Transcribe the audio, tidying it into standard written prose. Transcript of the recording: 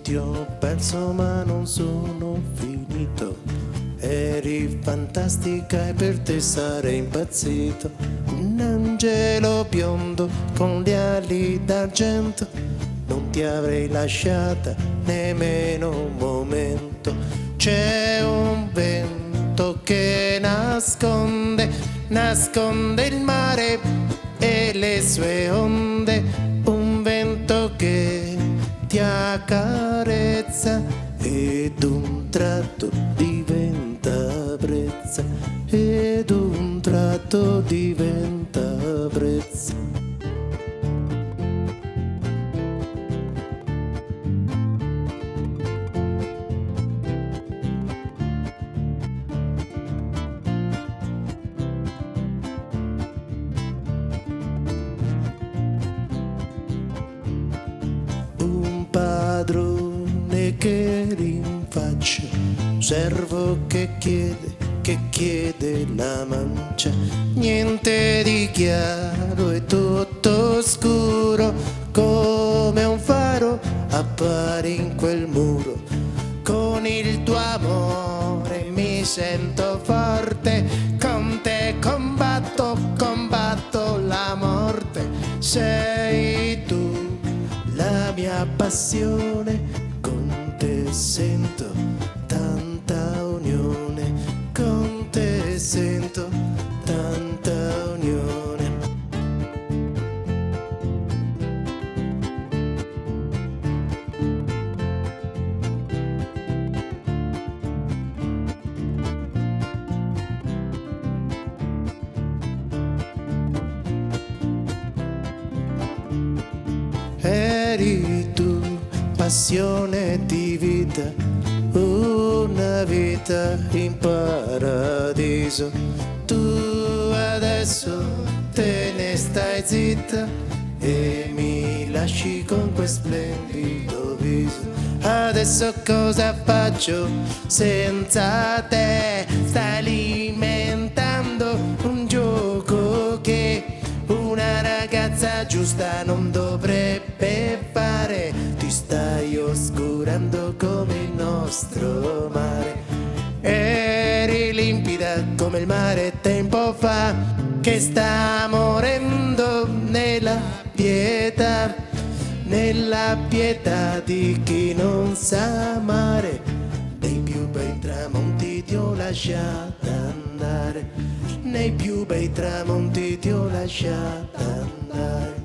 ti ho perso ma non sono finito. Eri fantastica e per te sarei impazzito. Un angelo biondo con le ali d'argento, non ti avrei lasciata nemmeno un momento. C'è un vento che nasconde il mare e le sue onde, un vento che ti accarezza ed un tratto diventa brezza, ed un tratto diventa brezza. Padrone che rinfaccia, un servo che chiede la mancia. Niente di chiaro, è tutto scuro, come un faro appari in quel muro. Con il tuo amore mi sento forte, con te combatto la morte. Sei tu la mia passione, con te sento tanta unione, con te sento tanta unione. Eri tu, passione di vita, una vita in paradiso. Tu adesso te ne stai zitta e mi lasci con quel splendido viso. Adesso cosa faccio senza te? Stai alimentando un gioco che una ragazza giusta non dovrebbe fare. Ti stai oscurando come il nostro mare. Eri limpida come il mare tempo fa, che sta morendo nella pietà di chi non sa amare. Nei più bei tramonti ti ho lasciata andare, nei più bei tramonti ti ho lasciata andare.